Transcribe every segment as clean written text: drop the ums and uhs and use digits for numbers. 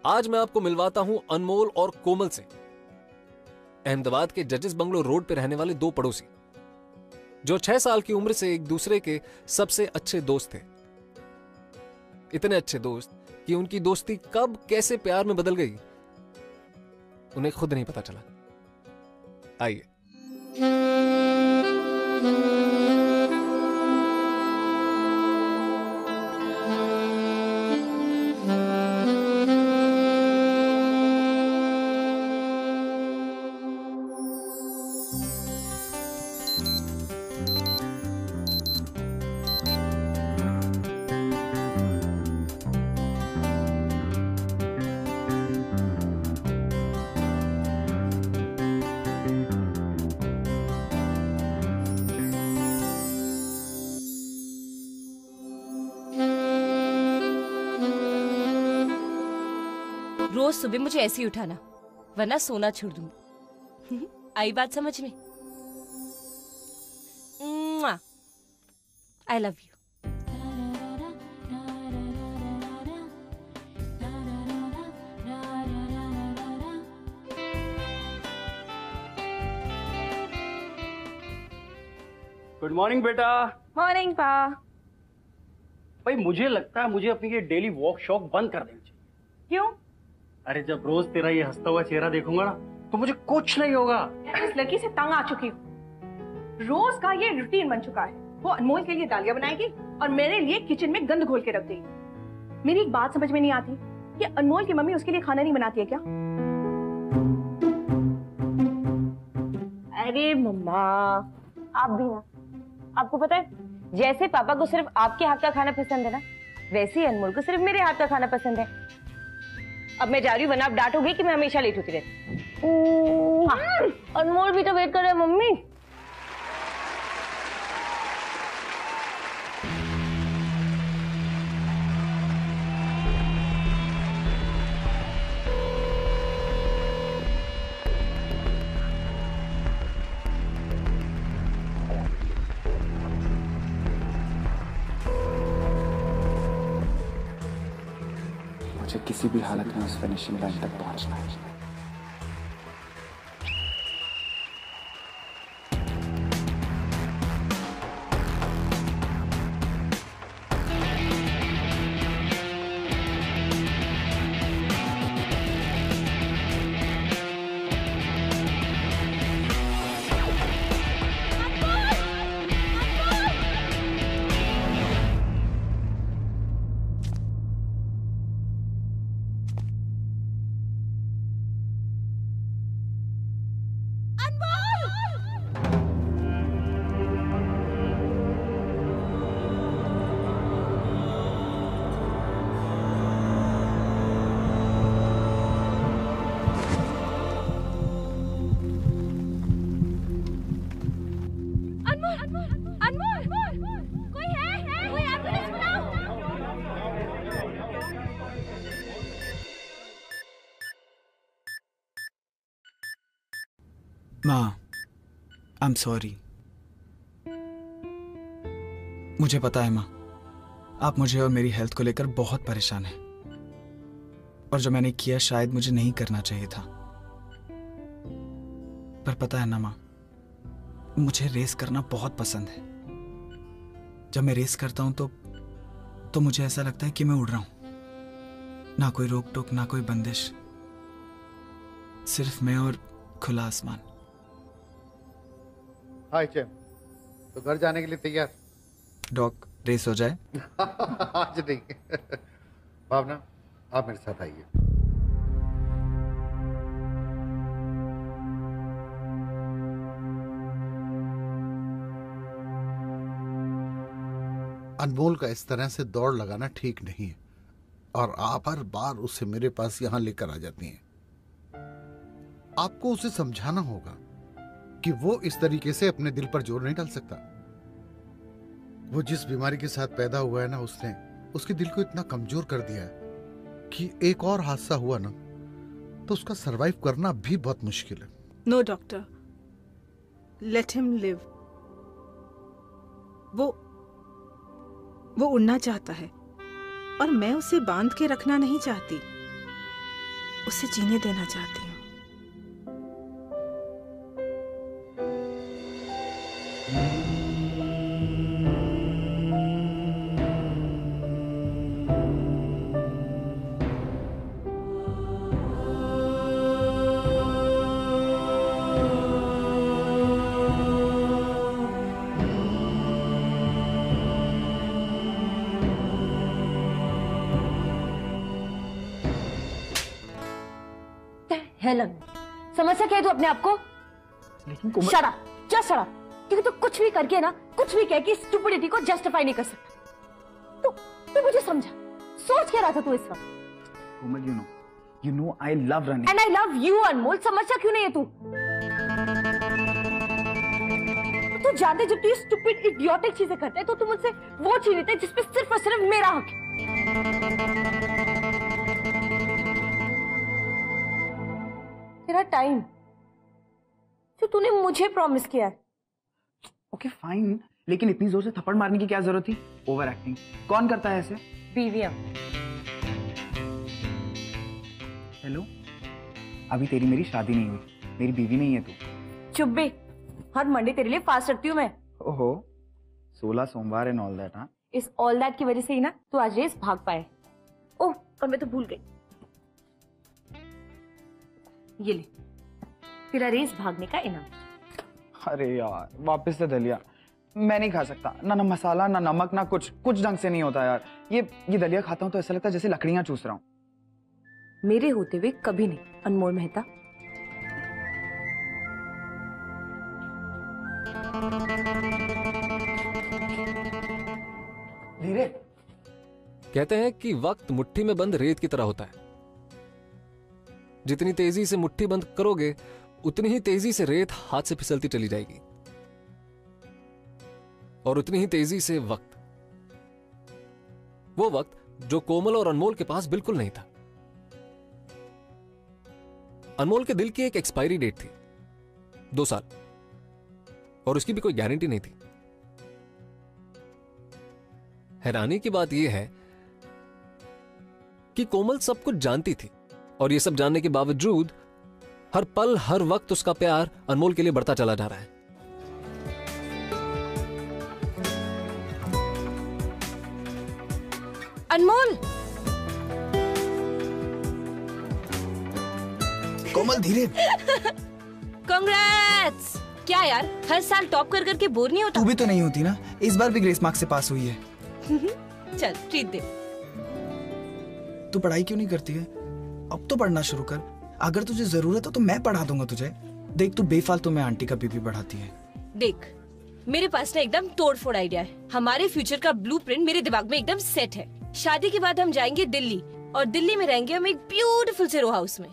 आज मैं आपको मिलवाता हूं अनमोल और कोमल से, अहमदाबाद के जजेस बंगलो रोड पे रहने वाले दो पड़ोसी, जो 6 साल की उम्र से एक दूसरे के सबसे अच्छे दोस्त थे। इतने अच्छे दोस्त कि उनकी दोस्ती कब कैसे प्यार में बदल गई उन्हें खुद नहीं पता चला। आइए। रोज सुबह मुझे ऐसे ही उठाना, वरना सोना छोड़ दूंगी। आई बात समझ में? I love you. Good morning बेटा। मॉर्निंग पा। भाई मुझे लगता है मुझे अपनी ये डेली वॉक शॉक बंद कर देनी चाहिए। क्यों? अरे जब रोज तेरा ये हंसता हुआ चेहरा देखूंगा ना तो मुझे कुछ नहीं होगा। इस लड़की से तंग आ चुकी हूँ। रोज का ये रूटीन बन चुका है। वो अनमोल के लिए दालियां बनाएगी और मेरे लिए किचन में गंद घोल के रख देगी। मेरी एक बात समझ में नहीं आती कि अनमोल की मम्मी उसके लिए खाना नहीं बनाती है क्या? अरे मम्मा, आप भी ना। आपको पता है, जैसे पापा को सिर्फ आपके हाथ का खाना पसंद है ना, वैसे ही अनमोल को सिर्फ मेरे हाथ का खाना पसंद है। अब मैं जा रही हूँ, वरना आप डांटोगे कि मैं हमेशा लेट होती रहती हूँ। अनमोल भी तो वेट कर रहा है मम्मी। मुझे किसी भी हालत में उस फिनिशिंग लाइन तक पहुंचना है। माँ, आई एम सॉरी। मुझे पता है माँ, आप मुझे और मेरी हेल्थ को लेकर बहुत परेशान हैं, और जो मैंने किया शायद मुझे नहीं करना चाहिए था। पर पता है ना माँ, मुझे रेस करना बहुत पसंद है। जब मैं रेस करता हूँ तो मुझे ऐसा लगता है कि मैं उड़ रहा हूँ। ना कोई रोक टोक, ना कोई बंदिश, सिर्फ मैं और खुला आसमान। हाय चैम, तो घर जाने के लिए तैयार? डॉक, रेस हो जाए? आज नहीं। भावना, आप मेरे साथ आइए। अनमोल का इस तरह से दौड़ लगाना ठीक नहीं है, और आप हर बार उसे मेरे पास यहां लेकर आ जाती हैं। आपको उसे समझाना होगा कि वो इस तरीके से अपने दिल पर जोर नहीं डाल सकता। वो जिस बीमारी के साथ पैदा हुआ है ना, उसने उसके दिल को इतना कमजोर कर दिया है कि एक और हादसा हुआ ना तो उसका सरवाइव करना भी बहुत मुश्किल है। No doctor, let him live. वो उड़ना चाहता है और मैं उसे बांध के रखना नहीं चाहती। उसे जीने देना चाहती हूँ। हेलन, समस्या क्या है तू अपने आप को? लेकिन Komal, shut up, just shut up. क्योंकि तू कुछ भी करके ना, कुछ भी कह के स्टुपिडिटी को जस्टिफाई नहीं कर सकता। तू मुझे समझा, सोच क्या रहा था तू इस वक्त? कोमल, you know I love running. And I love you अनमोल, समझता क्यों नहीं है तू? तू जानते जब तू ये स्टुपिड इडियोटिक चीजें करता है तो तू मुझसे वो चीज लेता है जिसपे सिर्फ और सिर्फ मेरा हक है। तेरा टाइम जो तूने मुझे प्रॉमिस किया है। ओके फाइन, लेकिन इतनी जोर से थप्पड़ मारने की क्या जरूरत थी? ओवर एक्टिंग कौन करता है ऐसे? बीवियां। हेलो, अभी तेरी मेरी शादी नहीं हुई, मेरी बीवी नहीं है तू। चुप बे, हर मंडे तेरे लिए फास्ट रखती हूँ मैं। ओहो, 16 सोमवार एंड ऑल दैट। हाँ, इस ऑल दैट की वजह से ही ना तू आज रेस भाग पाए। ओह, और मैं तो भूल गई, ये ले तेरा रेस भागने का इनाम। अरे यार, वापस से दलिया। मैं नहीं खा सकता, ना मसाला ना नमक ना कुछ ढंग से नहीं होता यार। ये दलिया खाता हूँ तो ऐसा लगता है जैसे लकड़ियां चूस रहा हूँ। मेरे होते हुए कभी नहीं अनमोल मेहता। धीरे। कहते हैं कि वक्त मुट्ठी में बंद रेत की तरह होता है। जितनी तेजी से मुट्ठी बंद करोगे उतनी ही तेजी से रेत हाथ से फिसलती चली जाएगी, और उतनी ही तेजी से वक्त, वो वक्त जो कोमल और अनमोल के पास बिल्कुल नहीं था। अनमोल के दिल की एक एक्सपायरी डेट थी, 2 साल, और उसकी भी कोई गारंटी नहीं थी। हैरानी की बात यह है कि कोमल सब कुछ जानती थी, और यह सब जानने के बावजूद हर पल हर वक्त उसका प्यार अनमोल के लिए बढ़ता चला जा रहा है। अनमोल, कोमल धीरे। कांग्रेट्स। क्या यार, हर साल टॉप कर करके बोर नहीं होता? तू भी तो नहीं होती ना, इस बार भी ग्रेस मार्क्स से पास हुई है। चल ट्रीट दे। तू पढ़ाई क्यों नहीं करती है? अब तो पढ़ना शुरू कर। अगर तुझे जरूरत हो तो मैं पढ़ा दूंगा तुझे। देख, तू बेफालतू में आंटी का बीपी बढ़ाती है। देख, मेरे पास ना एकदम तोड़फोड़ आइडिया है। हमारे फ्यूचर का ब्लूप्रिंट मेरे दिमाग में एकदम सेट है। शादी के बाद हम जाएंगे दिल्ली, और दिल्ली में रहेंगे हम एक ब्यूटीफुल से रो हाउस में।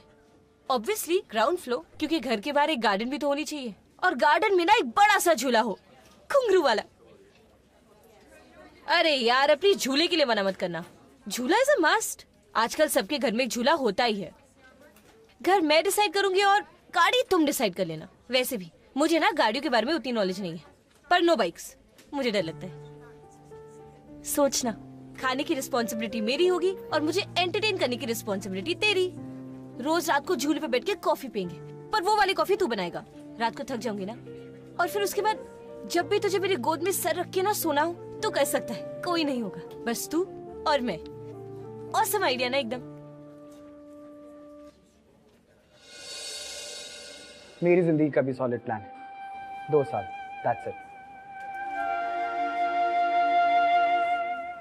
ऑब्वियसली ग्राउंड फ्लोर, क्योंकि घर के बाहर एक गार्डन भी तो होनी चाहिए, और गार्डन में ना एक बड़ा सा झूला हो, घुंघरू वाला। अरे यार, अपनी झूले के लिए मना मत करना, झूला इज अ मस्ट। आजकल सबके घर में एक झूला होता ही है। घर मैं डिसाइड करूंगी और गाड़ी तुम डिसाइड कर लेना। वैसे भी मुझे ना गाड़ियों के बारे में उतनी नॉलेज नहीं है, पर नो बाइक्स, मुझे डर लगता है। सोचना, खाने की रिस्पॉन्सिबिलिटी मेरी होगी और मुझे एंटरटेन करने की रिस्पॉन्सिबिलिटी तेरी। रोज रात को झूले पे बैठ के कॉफी पियेंगे, पर वो वाली कॉफी तू बनाएगा। रात को थक जाऊंगी ना, और फिर उसके बाद जब भी तुझे मेरी गोद में सर रख के ना सोना हो तो कर सकता है, कोई नहीं होगा, बस तू और मैं। ऑसम आइडिया ना एकदम। मेरी जिंदगी का भी सॉलिड प्लान है, 2 साल, दैट्स इट।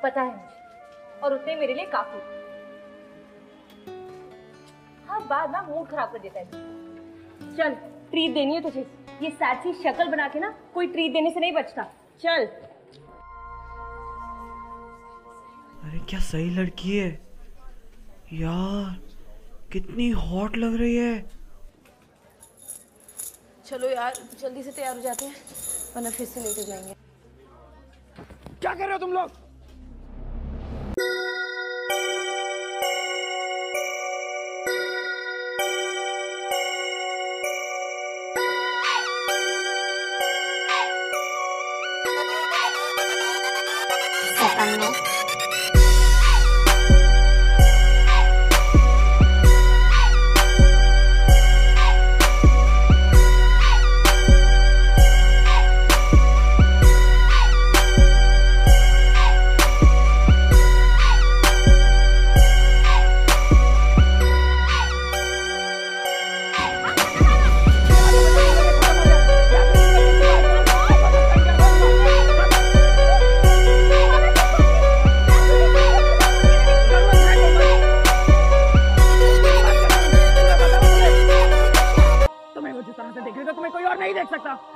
पता है मुझे, और उतने मेरे लिए काफी। हर बार ना मूड खराब कर देता है। चल, ट्रीट देनी है तुझे। ये सैड सी शक्ल बना के ना कोई ट्रीट देने से नहीं बचता। चल। अरे क्या सही लड़की है यार, कितनी हॉट लग रही है। चलो यार, जल्दी से तैयार हो जाते हैं, वरना फिर से लेट हो जाएंगे। क्या कर रहे हो तुम लोग?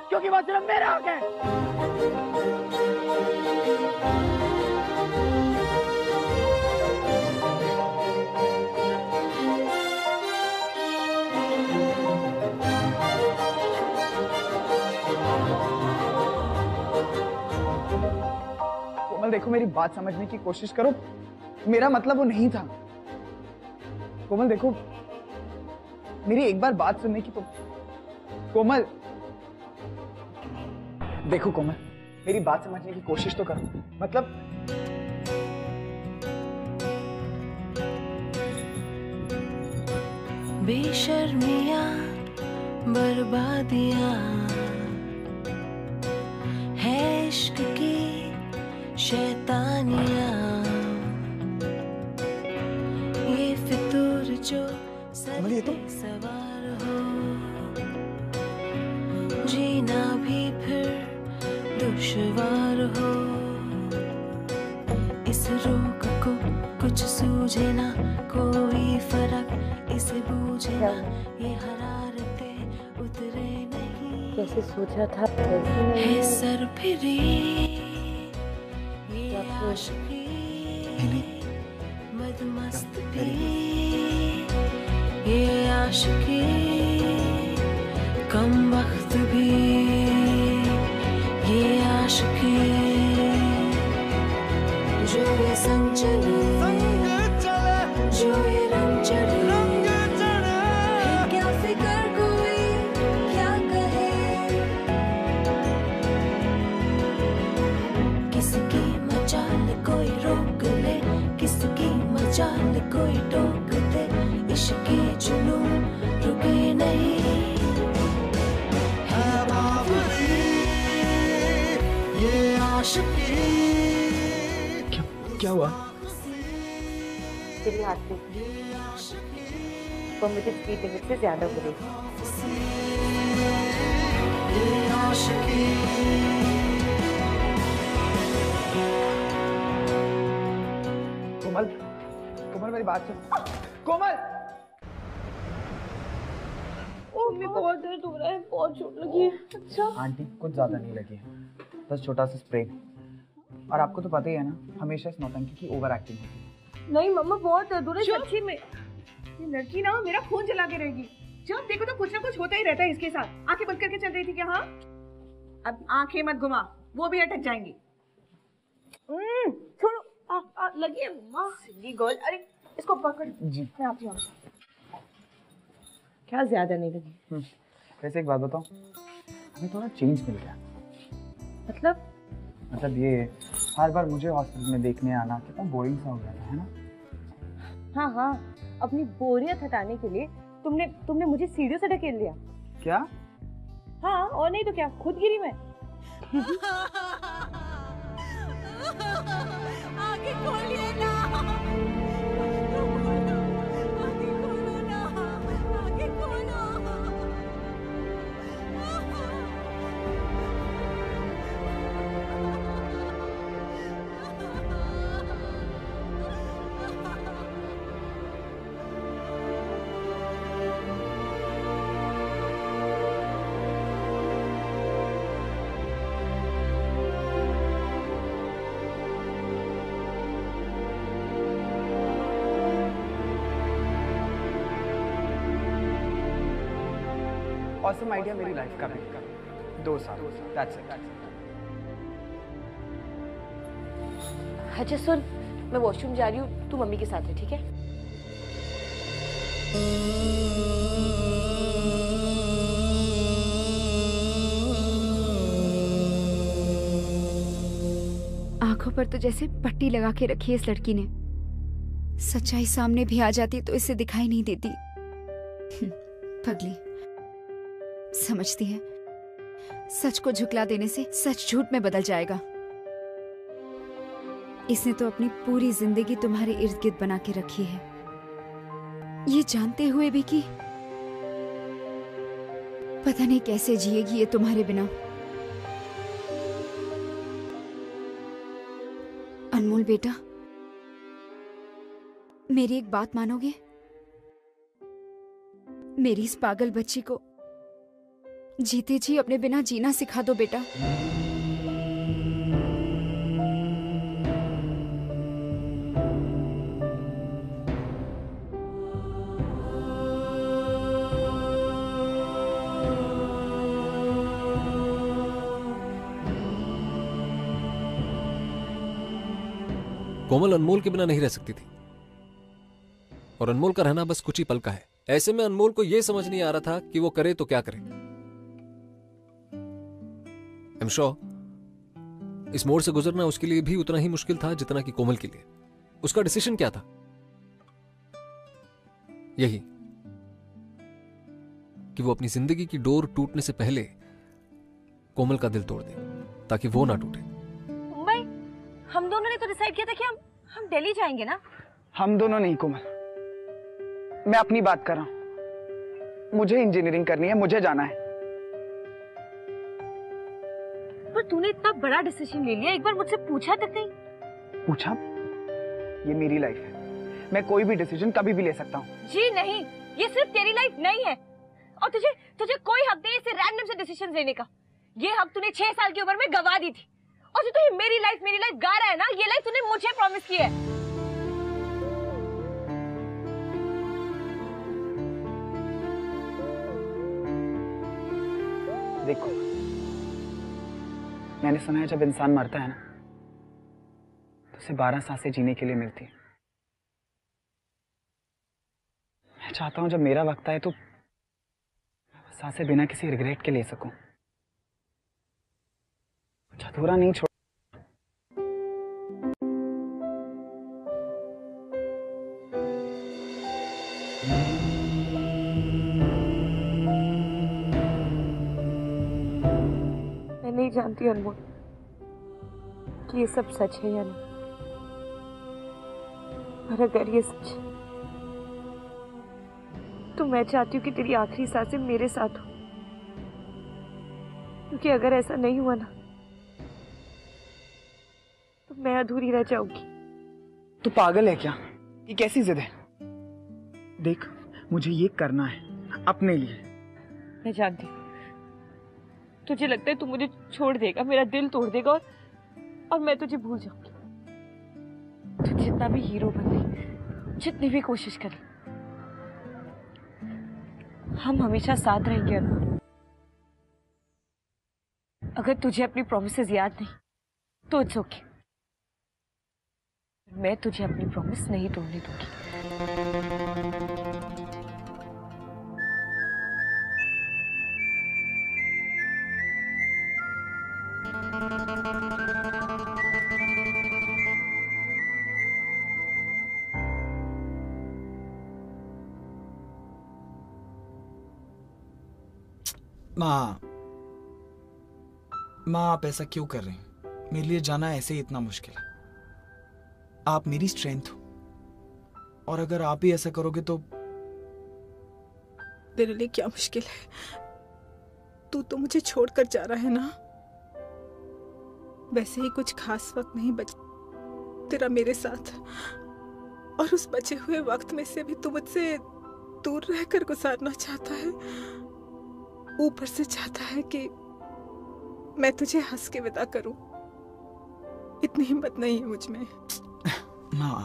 क्योंकि वो सिर्फ मेरा हक है। कोमल देखो, मेरी बात समझने की कोशिश करो, मेरा मतलब वो नहीं था। कोमल देखो, मेरी एक बार बात सुनने की तो। कोमल देखो, कोमल मेरी बात समझने की कोशिश तो करो। मतलब बेशर्मियां बर्बादियां है इश्क की शैतानियां, ये फितूर जो सर पे सवार हो, जीना भी फिर दुश्वार हो। इस रोग को कुछ सूझे ना, कोई फर्क इसे बूझे ना, ये हरारतें उतरे नहीं। कैसे सोचा था वैसे नहीं है सर फिरी ये आशिकी, मदमस्त भी ये आशिकी, कम वक्त भी ये आशिकी, जो ये संग चले जो ये रंग चढ़े, फिर क्या फिक्र कोई क्या कहे, किसकी मचाल कोई रोक ले, किसकी मचाल कोई टोक दे, इश्क की जुनून रुके नहीं। है बावरी ये आशिकी। क्या हुआ? तेरी हाथ पे वो मुझे स्पीड लिमिट से ज्यादा बुरी। कोमल, कोमल मेरी बात सुन। कोमल! मम्मी बहुत दर्द हो रहा है, बहुत चोट लगी है। अच्छा आंटी कुछ ज्यादा नहीं लगी है, बस छोटा सा स्प्रे। और आपको तो पता ही है ना, हमेशा इस नौटंकी की ओवर एक्टिंग होती है। नहीं मम्मा, बहुत दर्द हो रहा है सच्ची में। ये लड़की ना मेरा खून जला के रहेगी। जब देखो तो कुछ ना कुछ होता ही रहता है इसके साथ। आंखें बंद करके चल रही थी क्या? हाँ, अब आंखें मत घुमा, वो भी अटक जाएंगी। छोड़ो, लगी है मम्मा। सिल्ली गर्ल, अरे इसको पकड़ जी। मैं आती हूँ। क्या ज्यादा नहीं लगी? वैसे एक बात बताओ, हमें थोड़ा चेंज मिल गया। मतलब ये हर बार मुझे हॉस्पिटल में देखने आना कितना बोरिंग सा हो गया था, है ना? हाँ हाँ, अपनी बोरियत हटाने के लिए तुमने मुझे सीढ़ियों से ढकेल दिया। क्या? हाँ, और नहीं तो क्या, खुद गिरी मैं। आगे खोलिए ना, आगे खोलो ना, आगे खोलो। ऑसम आइडिया मेरी लाइफ का भी। 2 साल, that's it। अच्छा सुन, मैं वॉशरूम जा रही हूँ, तू मम्मी के साथ है, ठीक है? आंखों पर तो जैसे पट्टी लगा के रखी है इस लड़की ने। सच्चाई सामने भी आ जाती तो इसे दिखाई नहीं देती। पगली समझती है, सच को झुकला देने से सच झूठ में बदल जाएगा। इसने तो अपनी पूरी जिंदगी तुम्हारे इर्द गिर्द बना के रखी है, ये जानते हुए भी कि पता नहीं कैसे जिएगी ये तुम्हारे बिना। अनमोल बेटा, मेरी एक बात मानोगे? मेरी इस पागल बच्ची को जीते जी अपने बिना जीना सिखा दो बेटा। कोमल अनमोल के बिना नहीं रह सकती थी, और अनमोल का रहना बस कुछ ही पल का है। ऐसे में अनमोल को यह समझ नहीं आ रहा था कि वो करे तो क्या करे। आई एम श्योर इस मोड़ से गुजरना उसके लिए भी उतना ही मुश्किल था जितना कि कोमल के लिए। उसका डिसीजन क्या था? यही कि वो अपनी जिंदगी की डोर टूटने से पहले कोमल का दिल तोड़ दे ताकि वो ना टूटे। मुंबई, हम दोनों ने तो डिसाइड किया था कि हम दिल्ली जाएंगे ना। हम दोनों नहीं कोमल, मैं अपनी बात कर रहा हूं। मुझे इंजीनियरिंग करनी है, मुझे जाना है। पर तूने इतना बड़ा डिसीजन ले लिया, एक बार मुझसे पूछा तक नहीं। पूछा? ये मेरी लाइफ है, मैं कोई भी डिसीजन कभी भी ले सकता हूँ। जी नहीं, ये सिर्फ तेरी लाइफ नहीं है, और तुझे कोई हक नहीं इसे रैंडम से डिसीजन लेने का। ये हक तूने 6 साल की उम्र में गवा दी थी, और जो तू ये मेरी लाइफ गा रहा है ना, ये लाइफ तूने मुझे प्रॉमिस की है। देखो, मैंने सुना है जब इंसान मरता है ना तो उसे 12 सांसें जीने के लिए मिलती है। मैं चाहता हूं जब मेरा वक्त आए तो सांसें बिना किसी रिग्रेट के ले सकूं, कुछ अधूरा नहीं छोड़। मैं नहीं जानती अनमोल कि ये सब सच है या नहीं, पर अगर ये सच है तो मैं चाहती हूँ कि तेरी आखिरी सांसें मेरे साथ हो, क्योंकि अगर ऐसा नहीं हुआ ना तो मैं अधूरी रह जाऊंगी। तू पागल है क्या? ये कैसी जिद है? देख, मुझे ये करना है अपने लिए। मैं जानती हूँ तुझे लगता है तू मुझे छोड़ देगा, मेरा दिल तोड़ देगा और मैं तुझे भूल जाऊंगी। तू जितना भी हीरो बने, जितनी भी कोशिश करे, हम हमेशा साथ रहेंगे अनमोल। अगर तुझे अपनी प्रॉमिसेस याद नहीं तो इट्स ओके, मैं तुझे अपनी प्रॉमिस नहीं तोड़ने दूंगी। माँ, आप ऐसा क्यों कर रही हैं? मेरे लिए जाना ऐसे ही इतना मुश्किल है। आप मेरी स्ट्रेंथ हो, और अगर आप ही ऐसा करोगे तो। तेरे लिए क्या मुश्किल है? तू तो मुझे छोड़कर जा रहा है ना। वैसे ही कुछ खास वक्त नहीं बच तेरा मेरे साथ, और उस बचे हुए वक्त में से भी तू मुझसे दूर रहकर गुजारना चाहता है। ऊपर से चाहता है कि मैं तुझे हंस के विदा करूं। इतनी हिम्मत नहीं है मुझ में। माँ,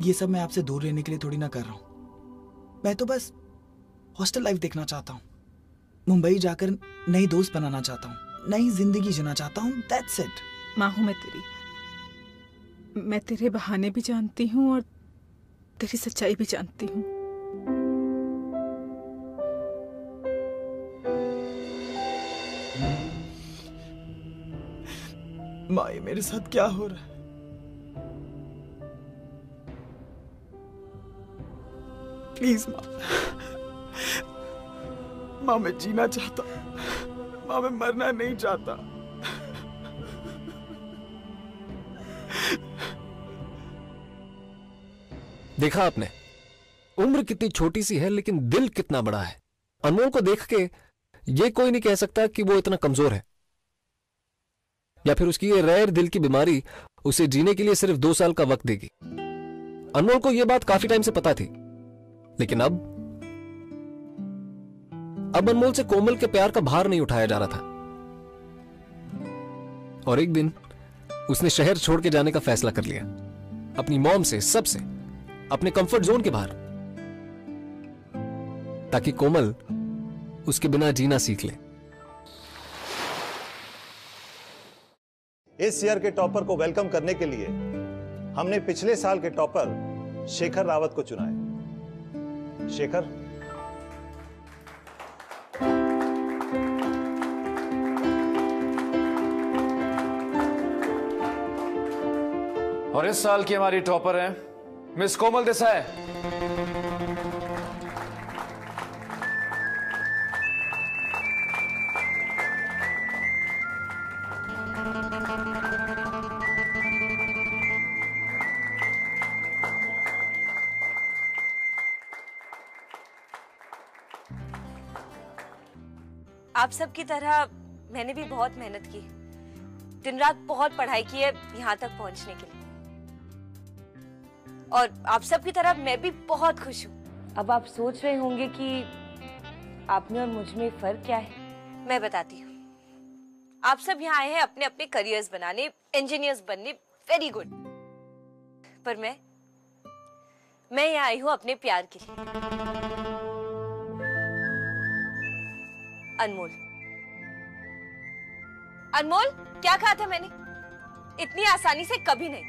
ये सब मैं आपसे दूर रहने के लिए थोड़ी ना कर रहा हूं। मैं तो बस हॉस्टल लाइफ देखना चाहता हूँ, मुंबई जाकर नई दोस्त बनाना चाहता हूँ, नई जिंदगी जीना चाहता हूँ। That's it. माँ हूं मैं तेरी, मैं तेरे बहाने भी जानती हूँ और तेरी सच्चाई भी जानती हूँ। माँ, ये मेरे साथ क्या हो रहा है? प्लीज माँ, मैं जीना चाहता हूं। माँ, मैं मरना नहीं चाहता। देखा आपने, उम्र कितनी छोटी सी है लेकिन दिल कितना बड़ा है। अनमोल को देख के ये कोई नहीं कह सकता कि वो इतना कमजोर है, या फिर उसकी ये रेयर दिल की बीमारी उसे जीने के लिए सिर्फ 2 साल का वक्त देगी। अनमोल को यह बात काफी टाइम से पता थी, लेकिन अब अनमोल से कोमल के प्यार का भार नहीं उठाया जा रहा था और एक दिन उसने शहर छोड़ के जाने का फैसला कर लिया, अपनी मॉम से, सबसे, अपने कंफर्ट जोन के बाहर, ताकि कोमल उसके बिना जीना सीख ले। इस ईयर के टॉपर को वेलकम करने के लिए हमने पिछले साल के टॉपर शेखर रावत को चुना है। शेखर, और इस साल की हमारी टॉपर है मिस कोमल देसाई। आप सब की तरह मैंने भी बहुत मेहनत की, दिन रात बहुत पढ़ाई की है यहाँ तक पहुँचने के लिए, और आप सब की तरह मैं भी बहुत खुश हूँ। अब आप सोच रहे होंगे कि आप में और मुझ में फर्क क्या है। मैं बताती हूँ। आप सब यहाँ आए हैं अपने अपने करियर्स बनाने, इंजीनियर्स बनने, वेरी गुड। पर मैं यहाँ आई हूँ अपने प्यार के लिए। अनमोल, अनमोल, क्या कहा था मैंने? इतनी आसानी से कभी नहीं।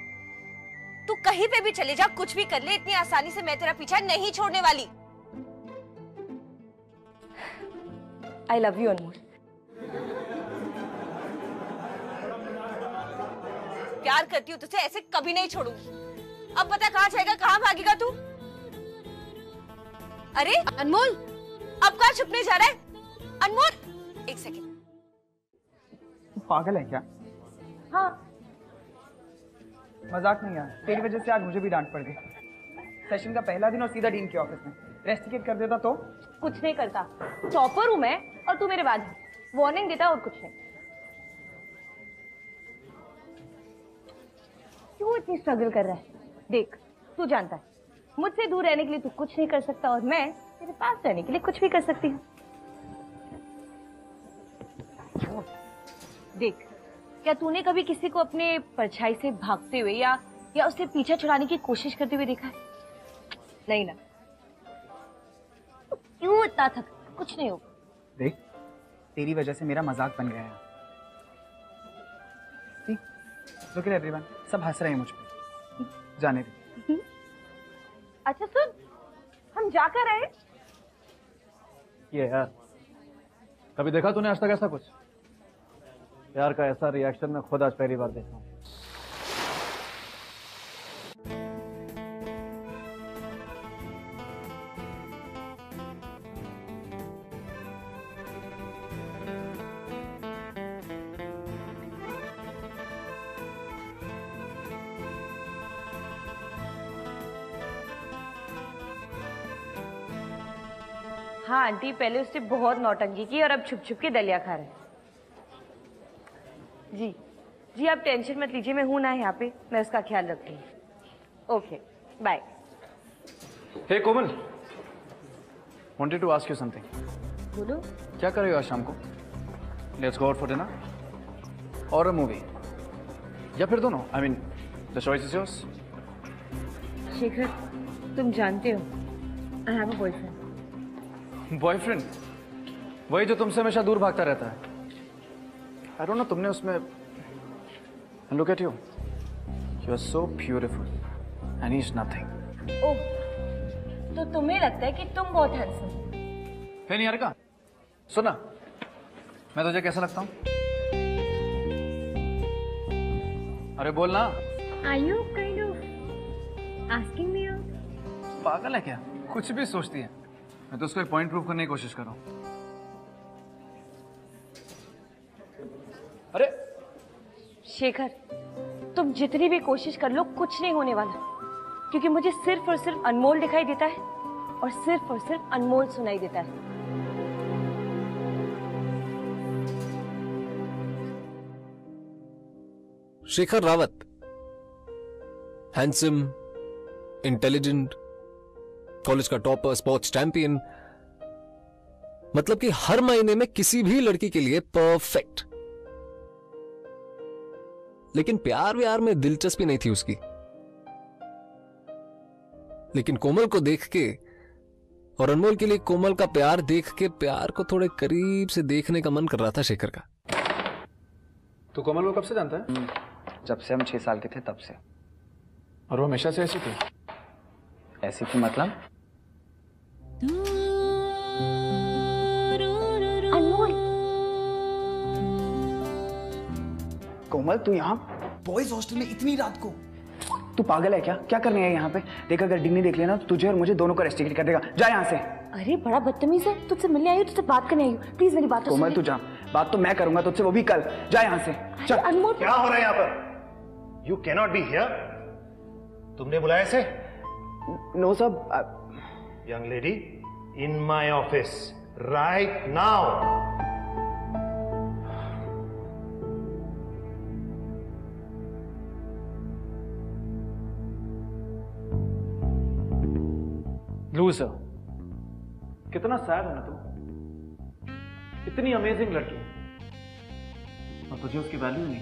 तू कहीं पे भी चले जा, कुछ भी कर ले, इतनी आसानी से मैं तेरा पीछा नहीं छोड़ने वाली। I love you, अनमोल। प्यार करती हूँ तुझसे, ऐसे कभी नहीं छोड़ूंगी। अब पता कहाँ जाएगा, कहाँ भागेगा तू? अरे अनमोल, अब कहाँ छुपने जा रहा है? अनमोल, एक सेकेंड। पागल है क्या? हाँ, मजाक नहीं यार, तेरी वजह से आज मुझे भी डांट पड़ गई। सेशन का पहला दिन और सीधा डीन के ऑफिस में। रेस्टिकेट कर देता तो? कुछ नहीं करता। टॉपर हूँ मैं और तू मेरे बाद है। वार्निंग देता और कुछ नहीं। क्यों इतनी स्ट्रगल कर रहा है? देख, तू जानता है मुझसे दूर रहने के लिए तू कुछ नहीं कर सकता और मैं तेरे पास रहने के लिए कुछ भी कर सकती हूँ। देख, क्या तूने कभी किसी को अपने परछाई से भागते हुए या उससे पीछा छुड़ाने की कोशिश करते हुए देखा है? नहीं ना? तो क्यों इतना थक? कुछ नहीं होगा। देख, तेरी वजह से मेरा मजाक बन गया है। Look at everyone, सब हंस रहे हैं मुझ पे। जाने दे। अच्छा सुन, हम जाकर आए। ये यार, कभी देखा तूने आज तक ऐसा कुछ? प्यार का ऐसा रिएक्शन मैं खुद आज पहली बार देख रहा हूँ। हाँ आंटी, पहले उसने बहुत नौटंकी की और अब छुप छुप के दलिया खा रहे हैं। जी जी, आप टेंशन मत लीजिए, मैं हूं ना यहाँ पे, मैं उसका ख्याल रखूंगी। Okay, bye. Hey Komal, wanted to ask you something. बोलो। क्या कर रहे हो आज शाम को? Let's go out for dinner और अ मूवी, या फिर दोनों? I mean the choice is yours. Shekhar, तुम जानते हो I have a boyfriend. Boyfriend? वही जो तुमसे हमेशा दूर भागता रहता है। आई डोंट नो, तुमने उसमें look at you, you are so beautiful and he is nothing. Oh, तो तुम्हें लगता है कि तुम बहुत हैंडसम हो? हे निहारिका, सुना, मैं तुझे कैसा लगता हूँ? अरे बोलना। Are you kind of asking me out? पागल है क्या? कुछ भी सोचती है। मैं तो उसको एक पॉइंट प्रूव करने की कोशिश कर रहा हूँ। अरे शेखर, तुम जितनी भी कोशिश कर लो कुछ नहीं होने वाला, क्योंकि मुझे सिर्फ और सिर्फ अनमोल दिखाई देता है और सिर्फ अनमोल सुनाई देता है। Shekhar Rawat, handsome, intelligent, college का टॉपर, स्पोर्ट्स चैंपियन, मतलब कि हर महीने में किसी भी लड़की के लिए परफेक्ट। लेकिन प्यार व्यार में दिलचस्पी नहीं थी उसकी। लेकिन कोमल को देख के और अनमोल के लिए कोमल का प्यार देख के प्यार को थोड़े करीब से देखने का मन कर रहा था शेखर का। तू कोमल को कब से जानता है? जब से हम 6 साल के थे तब से। और वो हमेशा से ऐसी थी? ऐसी थी मतलब? अनमोल, कोमल तू यहाँ बॉयज हॉस्टल में इतनी रात को? तू पागल है क्या? क्या करने है यहाँ पे? देख अगर डिग्नी देख लेना तो तुझे और मुझे दोनों को रेस्ट्रिक्ट कर देगा। जा यहाँ से। अरे बड़ा बदतमीज है। तुझसे मिलने आई हूँ, तुझसे बात करने आई हूँ। प्लीज मेरी बात तो कोमल तू जा, बात तो मैं करूंगा तुझसे, वो भी कल। जा यहाँ से। चल अनमोल, क्या हो रहा है यहाँ पर? You can not be here. तुमने बुलाया इसे? No sir. Young lady, in my office right now. Loser, कितना सैड है ना तू। इतनी अमेजिंग लड़की और तुझे उसकी वैल्यू नहीं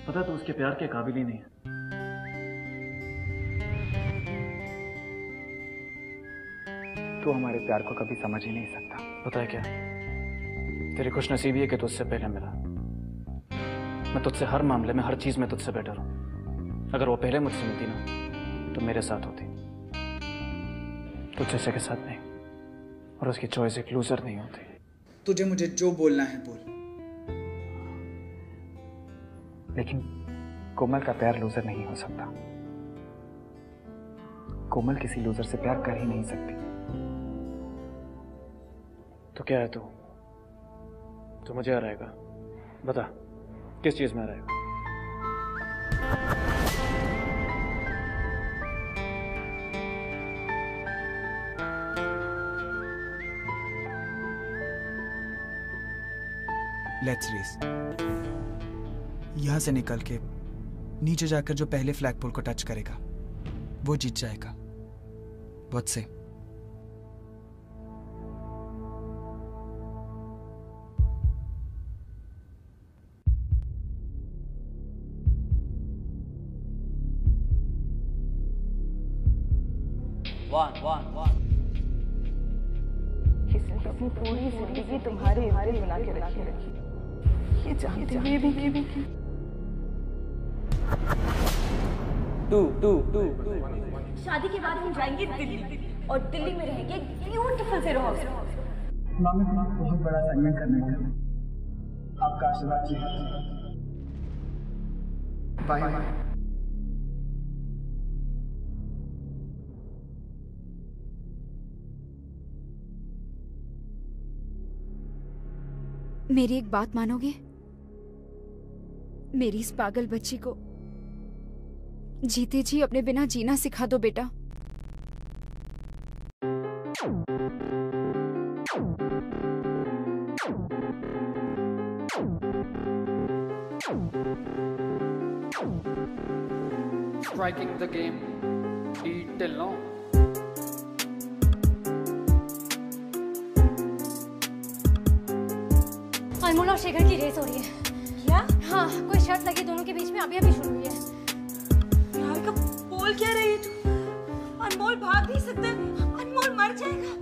पता। तू उसके प्यार के काबिल ही नहीं है। तू हमारे प्यार को कभी समझ ही नहीं सकता। पता है क्या, तेरी खुशनसीबी है कि तुझसे पहले मिला। मैं तुझसे हर मामले में, हर चीज में तुझसे बेटर हूं। अगर वो पहले मुझसे मिलती ना तो मेरे साथ होती, तुझसे के साथ नहीं। और उसकी चॉइस एक लूजर नहीं होती। तुझे मुझे जो बोलना है बोल, लेकिन कोमल का प्यार लूजर नहीं हो सकता। कोमल किसी लूजर से प्यार कर ही नहीं सकती। तो क्या है तू? तो मुझे हराएगा? बता किस चीज में हराएगा? Let's race. यहां से निकल के नीचे जाकर जो पहले फ्लैग पोल को टच करेगा वो जीत जाएगा। बहुत से। अपनी पूरी जिंदगी तुम्हारे बना के रखी ये जानते हुए भी शादी के बाद हम जाएंगे दिल्ली और दिल्ली में रहेंगे ब्यूटीफुल से हाउस। मामी बहुत बड़ा असाइनमेंट करने का, आपका आशीर्वाद चाहिए। बाय। मेरी एक बात मानोगे? मेरी इस पागल बच्ची को जीते जी अपने बिना जीना सिखा दो बेटा। Striking the game till now. अनमोल और शेखर की रेस हो रही है। क्या? हाँ, कोई शर्त लगी दोनों के बीच में, अभी अभी शुरू हुई है। यार का बोल क्या रही है तू? अनमोल भाग नहीं सकता, अनमोल मर जाएगा।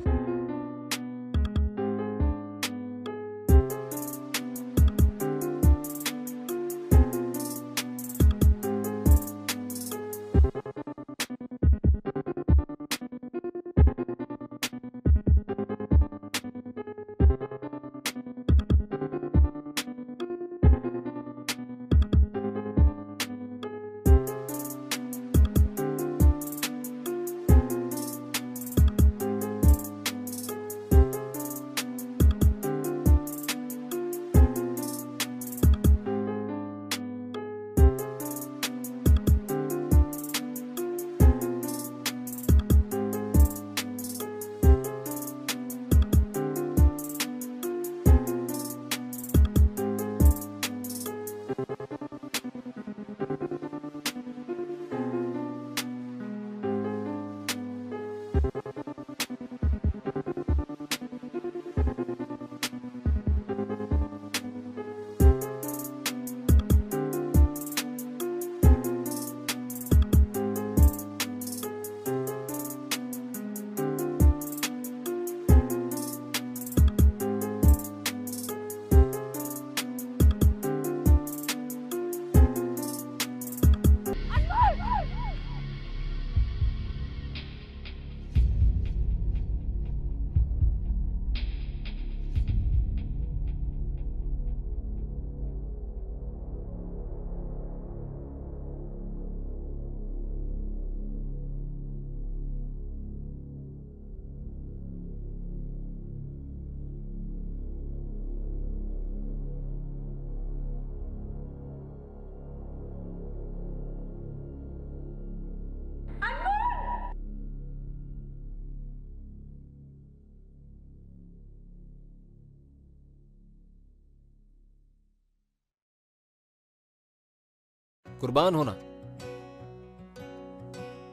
कुर्बान होना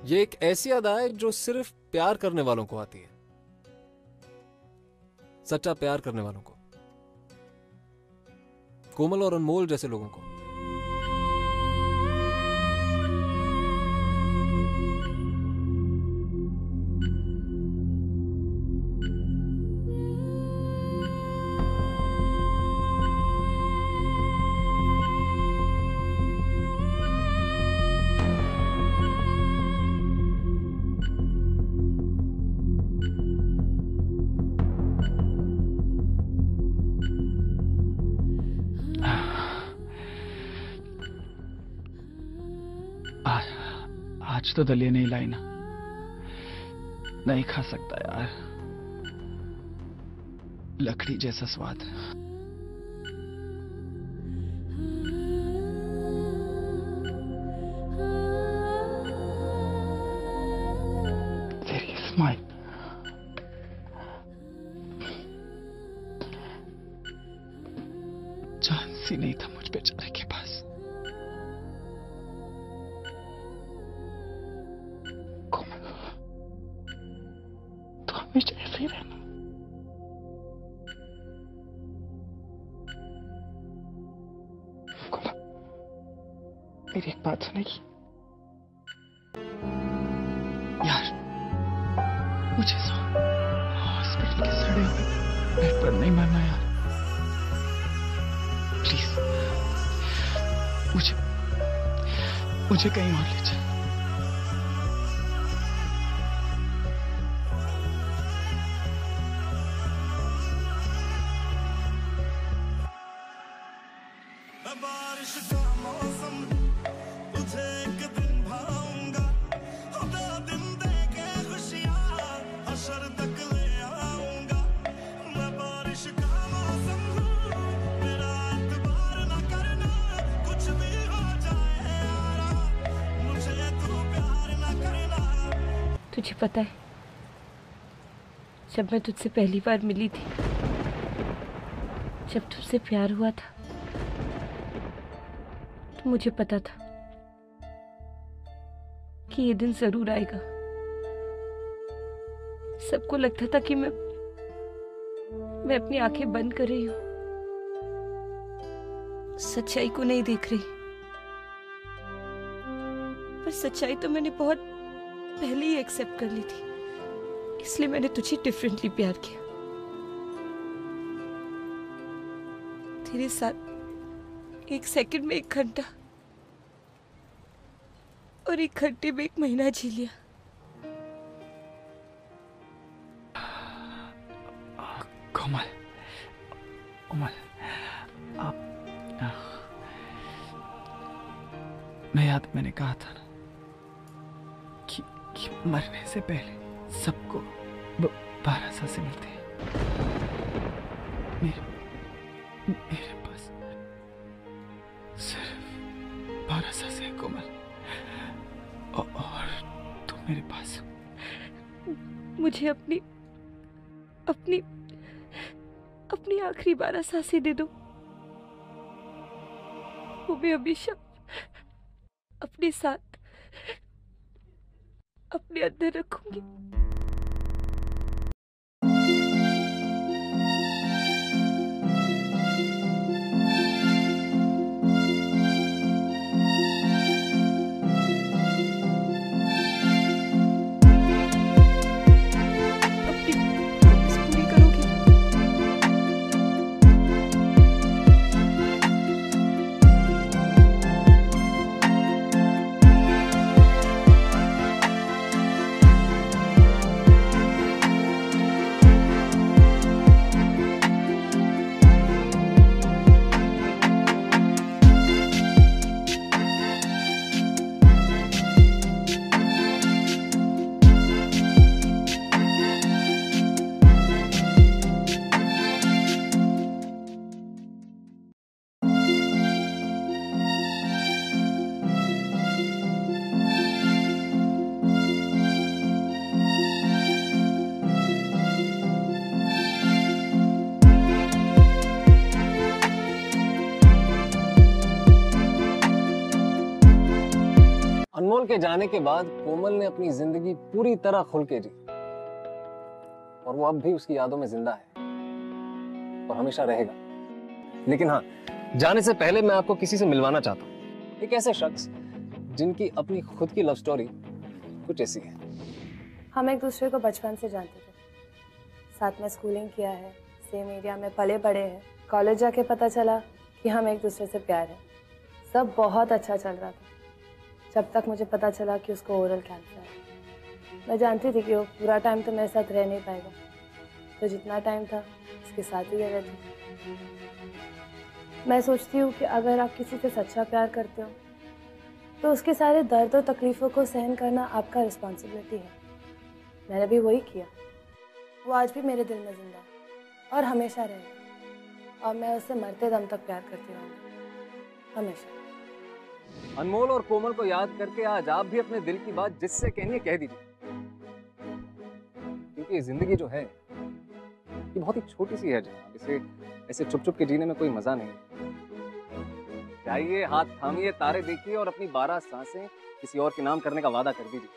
ये एक ऐसी अदा है जो सिर्फ प्यार करने वालों को आती है, सच्चा प्यार करने वालों को, कोमल और अनमोल जैसे लोगों को। आज तो दलिया नहीं लाई ना, नहीं खा सकता यार, लकड़ी जैसा स्वाद। तेरी स्माइल, चांस ही नहीं था मुझ बेचारे के पास। हमेशा ऐसे ही रहना। मेरी एक बात सुनेगी यार, मुझे हॉस्पिटल के सड़े हुए बेड पर नहीं मरना यार, प्लीज मुझे कहीं और ले चल। तुझे पता है, जब मैं तुझसे पहली बार मिली थी, जब तुझसे प्यार हुआ था, तो मुझे पता था कि ये दिन जरूर आएगा। सबको लगता था कि मैं अपनी आंखें बंद कर रही हूं, सच्चाई को नहीं देख रही, पर सच्चाई तो मैंने बहुत पहले ही एक्सेप्ट कर ली थी, इसलिए मैंने तुझे डिफरेंटली प्यार किया। तेरे साथ एक सेकंड में 1 घंटा और 1 घंटे में 1 महीना जी लिया। कोमल, मैं याद मैंने कहा था ना कि मरने से पहले सबको 12 सांसें मिलती हैं। मेरे पास सिर्फ 12 सांसें हैं कोमल, और तुम मेरे पास। मुझे अपनी आखिरी 12 सांसें दे दो, वो मैं हमेशा अपने साथ अपने अंदर रखूंगी। अनमोल के जाने के बाद कोमल ने अपनी जिंदगी पूरी तरह खुल के जी, और वो अब भी उसकी यादों में जिंदा है और हमेशा रहेगा। लेकिन हाँ, जाने से पहले मैं आपको किसी से मिलवाना चाहता हूँ, एक ऐसे शख्स जिनकी अपनी खुद की लव स्टोरी कुछ ऐसी है। हम एक दूसरे को बचपन से जानते थे, साथ में स्कूलिंग किया है, सेम एरिया में पले बड़े हैं। कॉलेज जाके पता चला कि हम एक दूसरे से प्यार है। सब बहुत अच्छा चल रहा था जब तक मुझे पता चला कि उसको ओरल कैंसर है। मैं जानती थी कि वो पूरा टाइम तो मेरे साथ रह नहीं पाएगा, तो जितना टाइम था उसके साथ ही रह थी। मैं सोचती हूँ कि अगर आप किसी से सच्चा प्यार करते हो तो उसके सारे दर्द और तकलीफ़ों को सहन करना आपका रिस्पॉन्सिबिलिटी है। मैंने भी वही किया। वो आज भी मेरे दिल में जिंदा है और हमेशा रहेगा, और मैं उससे मरते दम तक प्यार करती रहूँगी, हमेशा। अनमोल और कोमल को याद करके आज आप भी अपने दिल की बात जिससे कहनी है कह दीजिए, क्योंकि ये जिंदगी जो है ये बहुत ही छोटी सी है जनाब, इसे ऐसे चुप चुप के जीने में कोई मजा नहीं। जाइए, हाथ थामिए, तारे देखिए और अपनी 12 सांसें किसी और के नाम करने का वादा कर दीजिए।